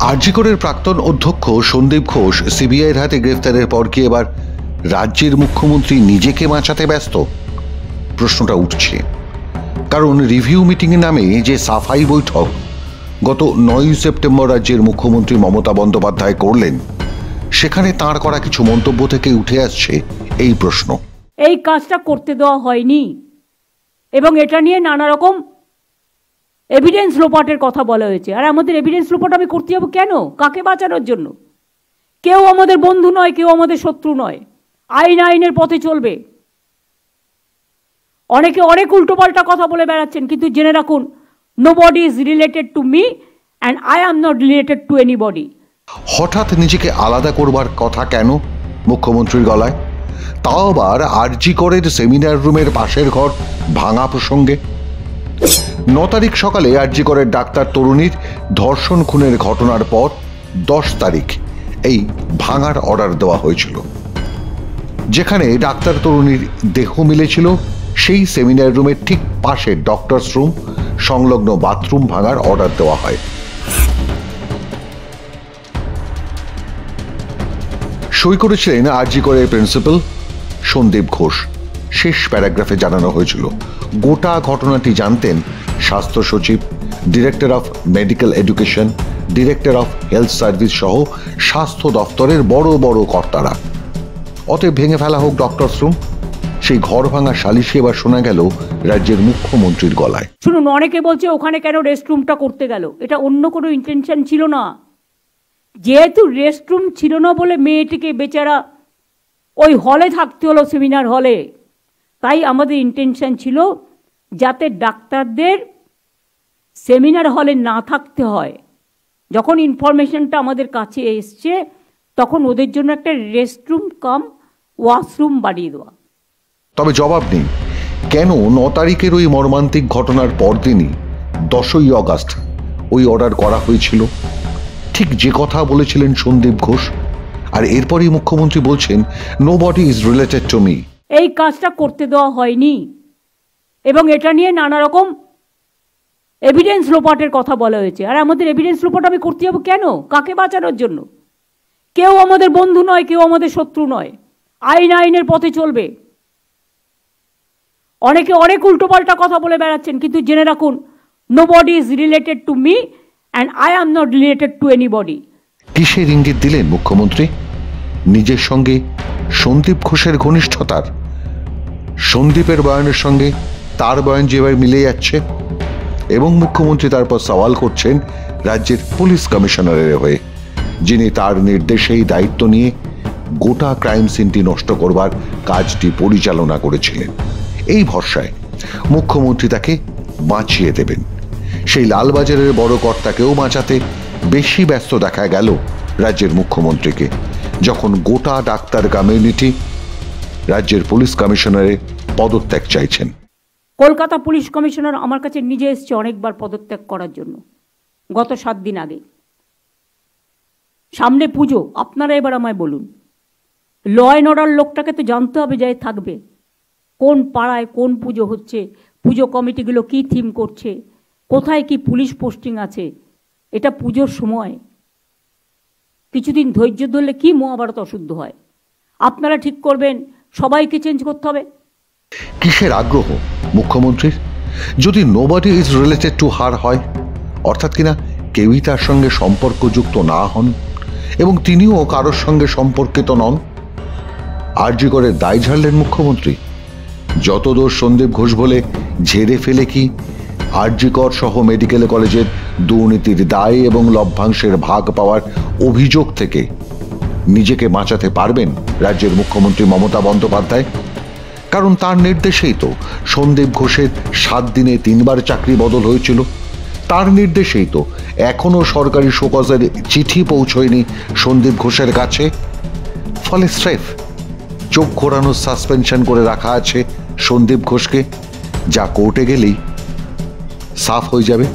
আরজি করের প্রাক্তন অধ্যক্ষ সন্দীপ ঘোষ সিবিআইয়ের হাতে গ্রেফতারের পর কি এবার রাজ্যের মুখ্যমন্ত্রী নিজেকে বাঁচাতে ব্যস্ত? প্রশ্নটা উঠছে, কারণ রিভিউ মিটিং এর নামে যে সাফাই বৈঠক গত 9 সেপ্টেম্বর রাজ্যের মুখ্যমন্ত্রী মমতা বন্দ্যোপাধ্যায় করলেন, সেখানে তাঁর করা কিছু মন্তব্য থেকে উঠে আসছে এই প্রশ্ন। এই কাজটা করতে দেওয়া হয়নি এবং এটা নিয়ে নানা রকম এভিডেন্স লোপাটের কথা বলা হয়েছে। আর আমাদের এভিডেন্স লোপাট আমি করতে যাবো কেন? কাকে বাঁচানোর জন্য? কেউ আমাদের বন্ধু নয়, কেউ আমাদের শত্রু নয়। আইন আইনের পথে চলবে। অনেকে অনেক উল্টোপাল্টা কথা বলে বেড়াচ্ছেন, কিন্তু জেনে রাখুন, nobody is related to me and I am not related to anybody. হঠাৎ নিজেকে আলাদা করবার কথা কেন মুখ্যমন্ত্রীর গলায়? তাও আবার আরজি করের সেমিনার রুমের পাশের ঘর ভাঙা প্রসঙ্গে। 9 তারিখ সকালে আরজি করের ডাক্তার তরুণীর ধর্ষণ খুনের ঘটনার পর 10 তারিখ এই ভাঙার অর্ডার দেওয়া হয়েছিল। যেখানে ডাক্তার তরুণীর দেহ মিলেছিল, সেই সেমিনার রুমের ঠিক পাশে ডক্টরস রুম সংলগ্ন বাথরুম ভাঙার অর্ডার দেওয়া হয়। সই করেছিলেন আরজি করের প্রিন্সিপাল সন্দীপ ঘোষ। শেষ প্যারাগ্রাফে জানানো হয়েছিল, গোটা ঘটনাটি জানতেন স্বাস্থ্য সচিব, director of medical education, director of health service সহ স্বাস্থ্য দপ্তরের বড় বড় কর্তারা। অতএব ভেঙে ফেলা হোক ডক্টরস রুম। সেই ঘর ভাঙা সালিশি এবার শোনা গেল রাজ্যের মুখ্যমন্ত্রীর গলায়। শুনুন, অনেকে বলছে ওখানে কেন রেস্টরুমটা করতে গেল। এটা অন্য কোনো ইন্টেনশন ছিল না। যেহেতু রেস্টরুম ছিল না বলে মেয়েটিকে বেচারা ওই হলে থাকতে হলো, সেমিনার হলে। তাই আমাদের ইন্টেনশন ছিল যাতে ডাক্তারদের সেমিনার হলে না থাকতে হয়। যখন ইনফরমেশনটা আমাদের কাছে এসছে, তখন ওদের জন্য একটা রেস্টরুম কাম ওয়াশরুম বানিয়ে দেওয়া। তবে জবাব নেই কেন 9 তারিখের ওই মর্মান্তিক ঘটনার পরদিনই 10ই অগাস্ট ওই অর্ডার করা হয়েছিল। ঠিক যে কথা বলেছিলেন সন্দীপ ঘোষ। আর এরপরই মুখ্যমন্ত্রী বলছেন, nobody is related to me. এই কাজটা করতে দেওয়া হয়নি এবং এটা নিয়ে নানা রকম এভিডেন্স লোপাটের কথা বলা হয়েছে। আর আমাদের এভিডেন্স লোপাট আমি করতে যাবো কেন? কাকে বাঁচানোর জন্য? কেউ আমাদের বন্ধু নয়, কেউ আমাদের শত্রু নয়। আইন আইনের পথে চলবে। অনেকে অনেক উল্টোপাল্টা কথা বলে বেড়াচ্ছেন, কিন্তু জেনে রাখুন, nobody is related to me and I am not related to anybody. কিসের ইঙ্গিত দিলেন মুখ্যমন্ত্রী? নিজের সঙ্গে সন্দীপ ঘোষের ঘনিষ্ঠতার। সন্দীপের বয়ানের সঙ্গে তার বয়ান যেভাবে মিলে যাচ্ছে, এবং মুখ্যমন্ত্রী তারপর সওয়াল করছেন রাজ্যের পুলিশ কমিশনারের হয়ে, যিনি তার নির্দেশেই দায়িত্ব নিয়ে গোটা ক্রাইম সিনটি নষ্ট করবার কাজটি পরিচালনা করেছিলেন। এই ভরসায় মুখ্যমন্ত্রী তাকে বাঁচিয়ে দেবেন। সেই লালবাজারের বড় কর্তাকেও বাঁচাতে বেশি ব্যস্ত দেখা গেল রাজ্যের মুখ্যমন্ত্রীকে, যখন গোটা ডাক্তার কমিউনিটি রাজ্যের পুলিশ কমিশনারের পদত্যাগ চাইছেন। কলকাতা পুলিশ কমিশনার আমার কাছে নিজে এসছে অনেকবার পদত্যাগ করার জন্য, গত 7 দিন আগে। সামনে পুজো, আপনারা এবার আমায় বলুন, ল অ্যান্ড অর্ডার লোকটাকে তো জানতে হবে যায় থাকবে, কোন পাড়ায় কোন পুজো হচ্ছে, পুজো কমিটিগুলো কি থিম করছে, কোথায় কি পুলিশ পোস্টিং আছে। এটা পুজোর সময়, কিছুদিন ধৈর্য ধরলে কি মহাভারত অশুদ্ধ হয়। আপনারা ঠিক করবেন সবাইকে চেঞ্জ করতে হবে। কিসের আগ্রহ মুখ্যমন্ত্রীর? যদি nobody is related to her হয়, অর্থাৎ কিনা কেউই তার সঙ্গে সম্পর্কযুক্ত না হন এবং তিনিও কারোর সঙ্গে সম্পর্কিত নন, আরজি করে দায় ঝাড়লেন মুখ্যমন্ত্রী। যত দোষ সন্দীপ ঘোষ বলে ঝেড়ে ফেলে কি আরজি কর সহ মেডিকেল কলেজের দুর্নীতির দায় এবং লভ্যাংশের ভাগ পাওয়ার অভিযোগ থেকে নিজেকে বাঁচাতে পারবেন রাজ্যের মুখ্যমন্ত্রী মমতা বন্দ্যোপাধ্যায়? কারণ তার নির্দেশেই তো সন্দীপ ঘোষের 7 দিনে 3বার চাকরি বদল হয়েছিল। তার নির্দেশেই তো এখনো সরকারি শোকজের চিঠি পৌঁছয়নি সন্দীপ ঘোষের কাছে। ফলে স্রেফ চোখ ঘোরানোর সাসপেনশন করে রাখা আছে সন্দীপ ঘোষকে, যা কোর্টে গেলেই সাফ হয়ে যাবে।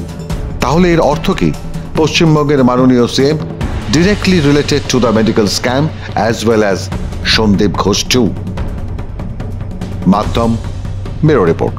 তাহলে এর অর্থ কি? পশ্চিমবঙ্গের মাননীয় CM directly related to the medical scam as well as Sandip Ghosh too. Madhyam Bureau Report.